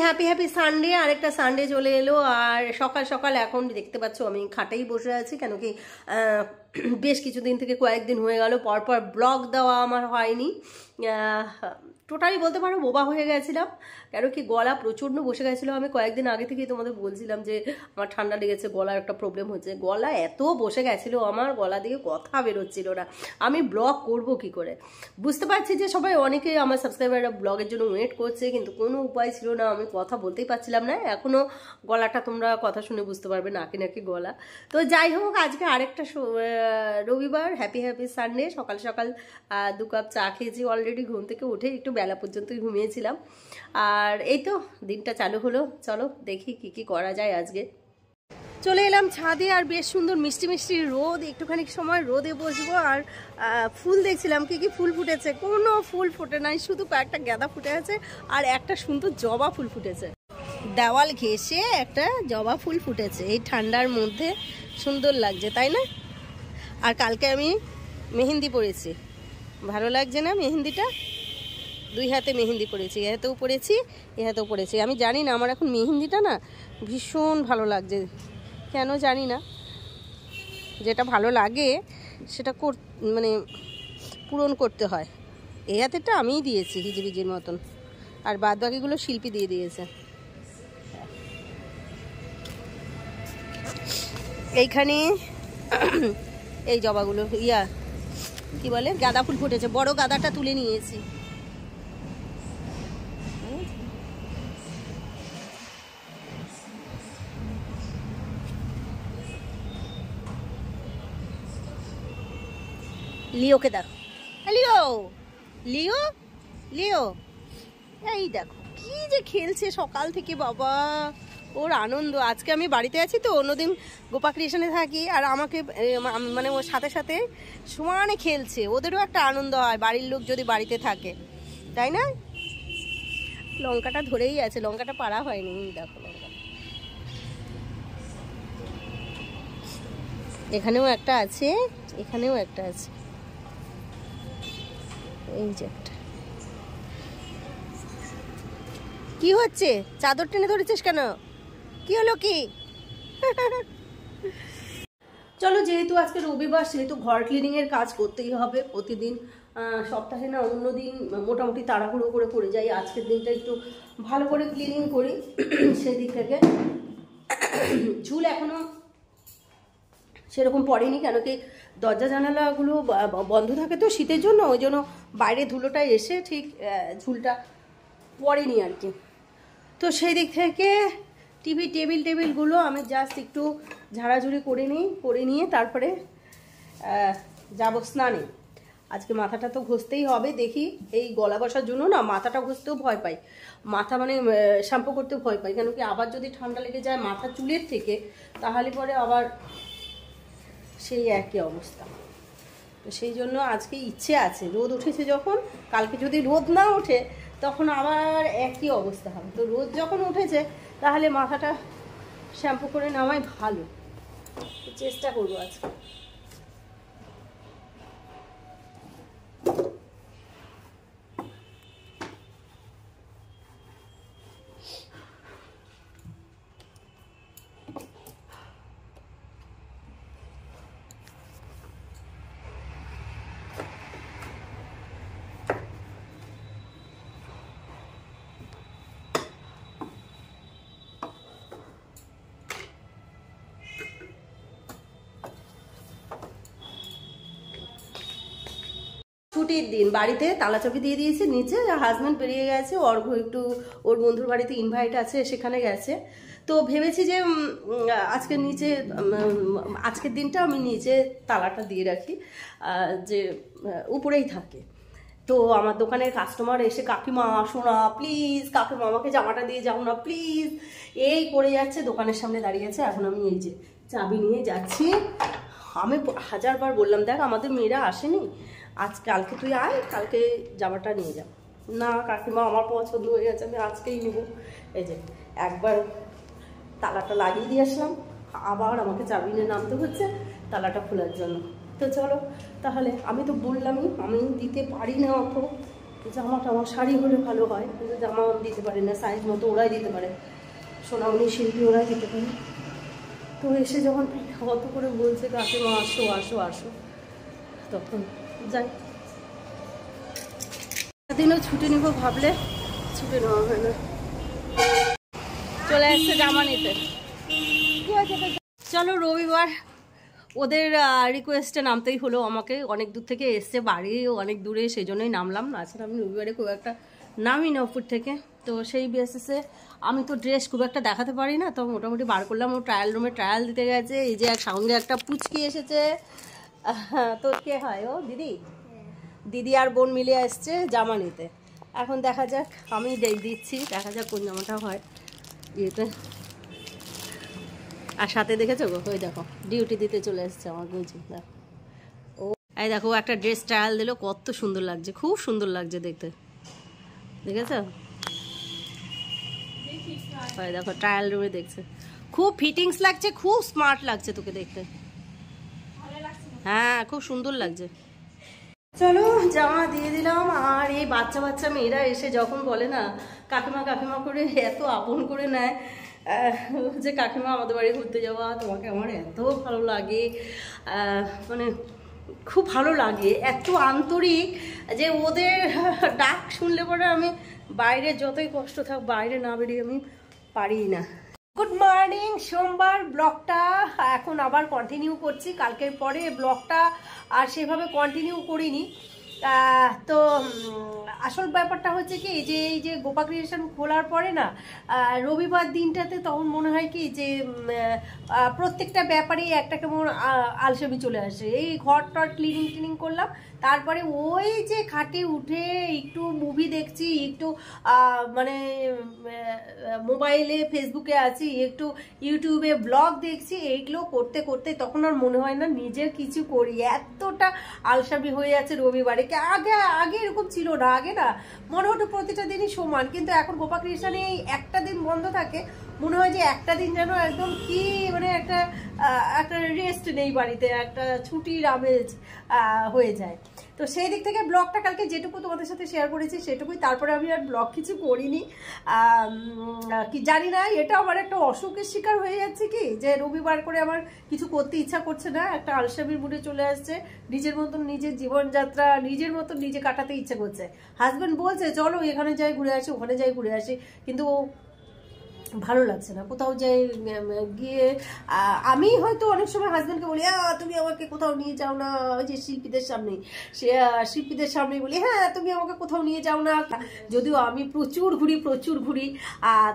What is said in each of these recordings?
Happy happy Sunday. আরেকটা Sunday চলে এলো আর সকাল সকাল এখন দেখতে পাচ্ছ আমি খাটেই বসে আছি, কেন কি বেশ কিছুদিন থেকে কয়েকদিন হয়ে গেল পরপর ব্লগ দেওয়া আমার হয়নি। টোটালি বলতে পারো বোবা হয়ে গেছিলাম, কেন কি গলা প্রচণ্ড বসে গেছিলো। আমি কয়েকদিন আগে থেকেই তোমাদের বলছিলাম যে আমার ঠান্ডা লেগেছে, গলার একটা প্রবলেম হচ্ছে। গলা এত বসে গেছিলো আমার, গলা দিয়ে কথা বেরোচ্ছিল না। আমি ব্লগ করব কি করে? বুঝতে পারছি যে সবাই অনেকেই আমার সাবস্ক্রাইবাররা ব্লগের জন্য ওয়েট করছে, কিন্তু কোনো উপায় ছিল না, আমি কথা বলতেই পারছিলাম না। এখনও গলাটা তোমরা কথা শুনে বুঝতে পারবে নাকি নাকি গলা। তো যাই হোক, আজকে আরেকটা রবিবার, হ্যাপি হ্যাপি সানডে। সকাল সকাল 2 কাপ চা খেয়েছি অলরেডি, ঘুম থেকে উঠে একটু বেলা পর্যন্ত ঘুমিয়েছিলাম। আর এই তো দিনটা চালু হলো। চলো দেখি কি কি করা যায় আজকে। চলে এলাম ছাদে, আর বেশ সুন্দর মিষ্টি মিষ্টি রোদ, একটুখানি সময় রোদে বসবো। আর ফুল দেখছিলাম কি কি ফুল ফুটেছে। কোনো ফুল ফুটে নাই, শুধু কয়েকটা গাঁদা ফুটে আছে আর একটা সুন্দর জবা ফুল ফুটেছে। দেওয়াল ঘেঁষে একটা জবা ফুল ফুটেছে এই ঠান্ডার মধ্যে, সুন্দর লাগছে তাই না? আর কালকে আমি মেহেন্দি পরেছি, ভালো লাগছে না মেহেন্দিটা? 2 হাতে মেহেন্দি পরেছি, এ হাতেও পরেছি এ হাতেও পরেছি। আমি জানি না, আমার এখন মেহেন্দিটা না ভীষণ ভালো লাগছে, কেন জানি না। যেটা ভালো লাগে সেটা মানে পূরণ করতে হয়। এই হাতেরটা আমিই দিয়েছি হিজিবিজির মতন, আর বাদ বাকিগুলো শিল্পী দিয়ে দিয়েছে। এইখানে এই জবাগুলো কি বলে গাঁদা ফুল ফুটেছে, বড় গাঁদাটা তুলে নিয়েছি। লিওকে দেখো, লিও লিও লিও, এই দেখো কি যে খেলছে সকাল থেকে, বাবা ওর আনন্দ। আজকে আমি বাড়িতে আছি তো, অন্যদিন গোপা ক্রিয়েশনে থাকি, আর আমাকে মানে ওর সাথে সাথে সমানে খেলছে। ওদেরও একটা আনন্দ হয় বাড়ির লোক যদি বাড়িতে থাকে, তাই না? লঙ্কাটা ধরেই আছে, লঙ্কাটা পাড়া হয়নি, দেখো লঙ্কা। এখানেও একটা আছে, এখানেও একটা আছে, এই যে একটা। কি হচ্ছে? চাদর টেনে ধরেছিস কেন? কি হলো কি? চলো, যেহেতু আজকে রবিবার সেহেতু ঘর ক্লিনিং এর কাজ করতেই হবে প্রতিদিন। সপ্তাহে না অন্য দিন মোটামুটি তাড়াহুড়ো করে করে যাই, আজকের দিনটা একটু ভালো করে ক্লিনিং করি। সেদিক থেকে ঝুল এখনো সেরকম পড়েনি, কেন কি দরজা জানালাগুলো বন্ধ থাকে তো শীতের জন্য, ওই জন্য বাইরে ধুলোটা এসে ঠিক ঝুলটা পড়েনি আর কি। তো সেই দিক থেকে টেবিলগুলো আমি জাস্ট একটু ঝাড়াঝুড়ি করে নিয়ে তারপরে যাব স্নানে। আজকে মাথাটা তো ঘষতেই হবে। দেখি এই গলা বসার জন্য না মাথাটা ঘষতেও ভয় পাই, মাথা মানে শ্যাম্পু করতেও ভয় পাই, কেন কি আবার যদি ঠান্ডা লেগে যায় মাথা চুলের থেকে, তাহলে পরে আবার সেই একই অবস্থা। তো সেই জন্য আজকে ইচ্ছে আছে, রোদ উঠেছে যখন, কালকে যদি রোদ না ওঠে তখন আবার একই অবস্থা হবে। তো রোদ যখন উঠেছে তাহলে মাথাটা শ্যাম্পু করে নেওয়াই ভালো, চেষ্টা করবো আজকে। ছুটির দিন বাড়িতে তালাচাবি দিয়ে দিয়েছে নিচে, হাজব্যান্ড বেরিয়ে গেছে, অর্ঘ একটু ওর বন্ধুর বাড়িতে ইনভাইট আছে সেখানে গেছে। তো ভেবেছি যে আজকের দিনটা আমি নিচে তালাটা দিয়ে রাখি, যে উপরেই থাকে। তো আমার দোকানের কাস্টমার এসে, কাকিমা আসো না প্লিজ, কাকিমা আমাকে জামাটা দিয়ে যাও না প্লিজ, এই করে যাচ্ছে, দোকানের সামনে দাঁড়িয়ে আছে। এখন আমি এই যে চাবি নিয়ে যাচ্ছি। আমি 1000বার বললাম, দেখ আমাদের মেয়েরা আসেনি, কালকে তুই আয়, কালকে জামাটা নিয়ে যা। না কাকিমা আমার পছন্দ হয়ে গেছে, আমি আজকেই নেব। এই যে একবার তালাটা লাগিয়ে দিয়ে আসলাম, আবার আমাকে চাবি নিয়ে নামতে হচ্ছে তালাটা খোলার জন্য। তো চলো তাহলে, আমি তো বললামই আমি দিতে পারি না অত, জামাটা আমার শাড়ি হলে ভালো হয়, কিন্তু জামা আমি দিতে পারি না, সাইজ মতো ওরাই দিতে পারে, সোনামণি শিল্পী ওরাই দিতে পারে। তো এসে যখন কত করে বলছে কাকিমা আসো আসো আসো, তখন যাই। দিনও ছুটি নিব ভাবলে ছুটি নেওয়া হয় না। চলে আসছে জামা নিতে। চলো রবিবার, ওদের রিকোয়েস্টে নামতেই হলো আমাকে, অনেক দূর থেকে এসছে, বাড়ি অনেক দূরে, সেই জন্যই নামলাম, না ছাড়া আমি রবিবারে খুব একটা নামি না উপর থেকে। তো সেই বেসিসে আমি তো ড্রেস খুব একটা দেখাতে পারি না, তো মোটামুটি বার করলাম। ও ট্রায়াল রুমে ট্রায়াল দিতে গেছে, এই যে সঙ্গে একটা পুচকি এসেছে। তো কে হয় ও? দিদি, দিদি আর বোন মিলে আসছে জামা নিতে। এখন দেখা যাক, আমি দিচ্ছি, দেখা যাক কোন জামাটা হয় ইয়েতে। আর সাথে দেখেছো গো, ওই দেখো ডিউটি দিতে চলে এসছে আমার গুঞ্জি। ও এই দেখো একটা ড্রেস ট্রায়াল দিল, কত সুন্দর লাগছে, খুব সুন্দর লাগছে দেখতে, দেখেছো? ওই দেখো ট্রায়াল রুমে দেখছে, খুব ফিটিংস লাগছে, খুব স্মার্ট লাগছে তোকে দেখতে। হ্যাঁ খুব সুন্দর লাগছে। চলো জামা দিয়ে দিলাম। আর এই বাচ্চা বাচ্চা মেয়েরা এসে যখন বলে না কাকিমা কাকিমা করে, এত আপন করে নেয় যে কাকিমা আমাদের বাড়ি ঘুরতে যাওয়া, তোমাকে আমার এত ভালো লাগে, মানে খুব ভালো লাগে, এত আন্তরিক যে ওদের ডাক শুনলে পরে আমি বাইরে যতই কষ্ট থাক বাইরে না বেরিয়ে আমি পারি না। গুড মর্নিং, সোমবার। ব্লগটা এখন আবার কন্টিনিউ করছি, কালকের পরে ব্লগটা আর সেভাবে কন্টিনিউ করিনি। তো আসল ব্যাপারটা হচ্ছে কি, যে এই যে গোপা ক্রিয়েশন খোলার পরে না রবিবার দিনটাতে তখন মনে হয় কি যে প্রত্যেকটা ব্যাপারেই একটা কেমন আলসেমি চলে আসে। এই ঘর টর ক্লিনিং টিনিং করলাম, তারপরে ওই যে খাটে উঠে একটু মুভি দেখছি, একটু মানে মোবাইলে ফেসবুকে আছি, একটু ইউটিউবে ব্লগ দেখছি, এইগুলো করতে করতে তখন আর মনে হয় না নিজের কিছু করি, এতটা আলসামি হয়ে যাচ্ছে রবিবারে। আগে আগে এরকম ছিল না, আগে না মনে হতো প্রতিটা দিনই সমান, কিন্তু এখন গোপা ক্রিয়েশনে একটা দিন বন্ধ থাকে, মনে হয় যে একটা দিন যেন একদম কি মানে একটা রেস্ট নেই বাড়িতে, একটা ছুটির আমেজ হয়ে যায়। তো সেই দিক থেকে ব্লগটা কালকে যেটুকু তোমাদের সাথে শেয়ার করেছি সেটুকুই, তারপরে আমি আর ব্লগ কিছু করিনি। কি জানি না, এটা আমার একটা অসুখের শিকার হয়ে যাচ্ছে কি, যে রবিবার করে আমার কিছু করতে ইচ্ছা করছে না, একটা আলসামির মুডে চলে আসছে, নিজের মতন নিজের জীবনযাত্রা নিজের মতন নিজে কাটাতে ইচ্ছা করছে। হাজব্যান্ড বলছে চলো এখানে যাই ঘুরে আসি, ওখানে যাই ঘুরে আসি, কিন্তু ভালো লাগছে না কোথাও যাই গিয়ে। আমি হয়তো অনেক সময় হাজব্যান্ডকে বলি তুমি আমাকে কোথাও নিয়ে যাও না, ওই যে শিল্পীদের সামনে, সে শিল্পীদের সামনে বলি হ্যাঁ তুমি আমাকে কোথাও নিয়ে যাও না, যদিও আমি প্রচুর ঘুরি।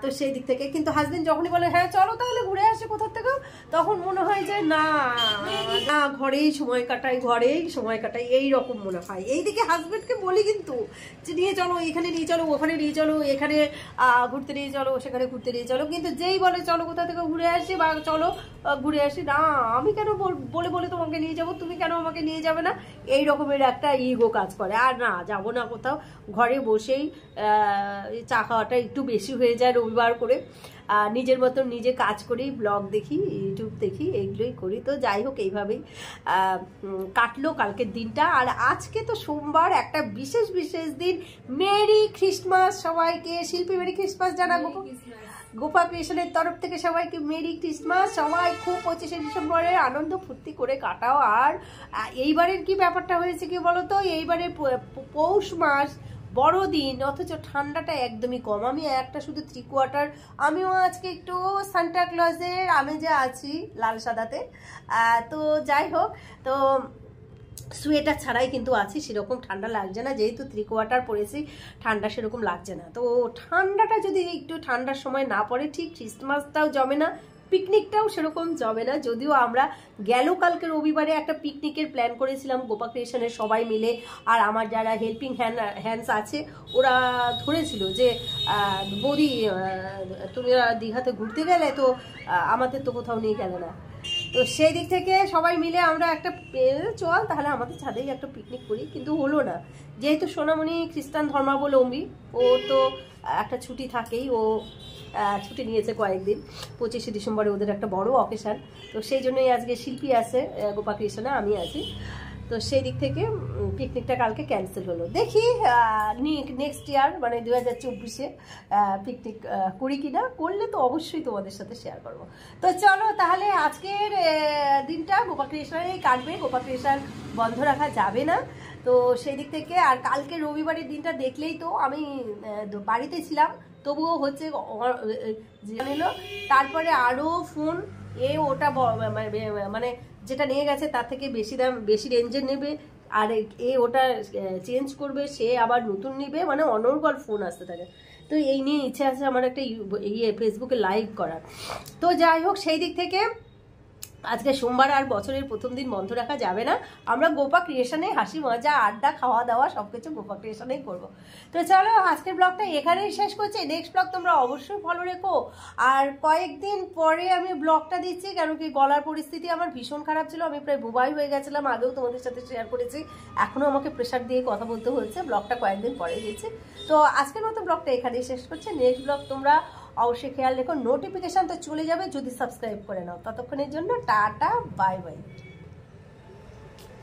তো সেই দিক থেকে কিন্তু হাজব্যান্ড যখনই বলে হ্যাঁ চলো তাহলে ঘুরে আসে কোথাও থেকে, তখন মনে হয় যে না ঘরেই সময় কাটাই এই রকম মনে হয়। এইদিকে হাজব্যান্ডকে বলি কিন্তু যে নিয়ে চলো, এখানে নিয়ে চলো, ওখানে নিয়ে চলো, এখানে ঘুরতে নিয়ে চলো, সেখানে ঘুরতে নিয়ে চলো, কিন্তু যেই বলে চলো কোথা থেকে ঘুরে আসি বা চলো ঘুরে আসি, না আমি কেন বলে বলে তোমাকে নিয়ে যাবো, তুমি কেন আমাকে নিয়ে যাবে না, এই রকমের একটা ইগো কাজ করে। আর না যাবো না কোথাও, ঘরে বসেই চা খাওয়াটা একটু বেশি হয়ে যায় রবিবার করে, নিজের মতন নিজে কাজ করি, ব্লগ দেখি, ইউটিউব দেখি, এইগুলোই করি। তো যাই হোক এইভাবেই কাটলো কালকের দিনটা। আর আজকে তো সোমবার, একটা বিশেষ দিন। মেরি ক্রিসমাস সবাইকে, শিল্পী মেরি ক্রিসমাস জানা গোপা ক্রিয়েশনের তরফ থেকে সবাইকে মেরি ক্রিসমাস। সবাই খুব 25শে ডিসেম্বরে আনন্দ ফুর্তি করে কাটাও। আর এইবারের কি ব্যাপারটা হয়েছে কি বলতো, এইবারে পৌষ মাস বড়দিন, অথচ ঠান্ডাটা একদমই কম। আমি একটা শুধু 3/4, আমিও আজকে একটু সান্টা ক্লজের আমেজে আছি, লাল সাদাতে। তো যাই হোক, তো সোয়েটার ছাড়াই কিন্তু আছি, সেরকম ঠান্ডা লাগছে না, যেহেতু 3/4 পরেছি ঠান্ডা সেরকম লাগছে না। তো ঠান্ডাটা যদি একটু ঠান্ডার সময় না পড়ে, ঠিক ক্রিসমাসটাও জমে না, পিকনিকটাও সেরকম জমে না। যদিও আমরা গেল কালকে রবিবারে একটা পিকনিকের প্ল্যান করেছিলাম গোপা ক্রিয়েশনের সবাই মিলে, আর আমার যারা হেল্পিং হ্যান্ডস আছে ওরা ধরেছিল যে বৌদি তুমি দীঘাতে ঘুরতে গেলে, তো আমাদের তো কোথাও নিয়ে গেলে না। তো সেই দিক থেকে সবাই মিলে আমরা একটা চল তাহলে আমাদের ছাদেই একটা পিকনিক করি, কিন্তু হলো না, যেহেতু সোনামণি খ্রিস্টান ধর্মাবলম্বী, ও তো একটা ছুটি থাকেই, ও ছুটি নিয়েছে কয়েকদিন, 25শে ডিসেম্বরে ওদের একটা বড় অকেশন। তো সেই জন্যই আজকে শিল্পী আছে গোপা ক্রিয়েশনে, আমি আছি। তো সেই দিক থেকে পিকনিকটা কালকে ক্যান্সেল হলো। দেখি নেক্সট ইয়ার মানে 2024-এ পিকনিক করি কিনা, করলে তো অবশ্যই তোমাদের সাথে শেয়ার করব। তো চলো তাহলে আজকের দিনটা গোপা ক্রিয়েশনেই কাটবে, গোপা ক্রিয়েশন বন্ধ রাখা যাবে না। তো সেই দিক থেকে আর কালকে রবিবারের দিনটা দেখলেই তো আমি বাড়িতে ছিলাম, তবুও হচ্ছে নিল, তারপরে আরও ফোন ওটা মানে যেটা নিয়ে গেছে তার থেকে বেশি দাম বেশি রেঞ্জের নেবে, আর ওটা চেঞ্জ করবে, সে আবার নতুন নেবে, মানে অনর্গল ফোন আসতে থাকে। তো এই নিয়ে ইচ্ছে আছে আমার একটা ফেসবুকে লাইভ করার। তো যাই হোক, সেই দিক থেকে আজকে সোমবার আর বছরের প্রথম দিন বন্ধ রাখা যাবে না। আমরা গোপা ক্রিয়েশনে হাসি মজা আড্ডা খাওয়া দাওয়া সবকিছু গোপা ক্রিয়েশনেই করবো। তো চলো আজকের ব্লগটা এখানেই শেষ করছি। নেক্সট ব্লগ তোমরা অবশ্যই ফলো রেখো। আর কয়েকদিন পরে আমি ব্লগটা দিচ্ছি, কেন কি গলার পরিস্থিতি আমার ভীষণ খারাপ ছিল, আমি প্রায় বোবাই হয়ে গেছিলাম, আগেও তোমাদের সাথে শেয়ার করেছি, এখনও আমাকে প্রেশার দিয়ে কথা বলতে হচ্ছে। ব্লগটা কয়েকদিন পরে দিচ্ছি। তো আজকের মতো ব্লগটা এখানেই শেষ করছি। নেক্সট ব্লগ তোমরা অবশ্যই খেয়াল রেখো, নোটিফিকেশন তো চলে যাবে যদি সাবস্ক্রাইব করে নাও। ততক্ষণের জন্য টাটা, বাই বাই।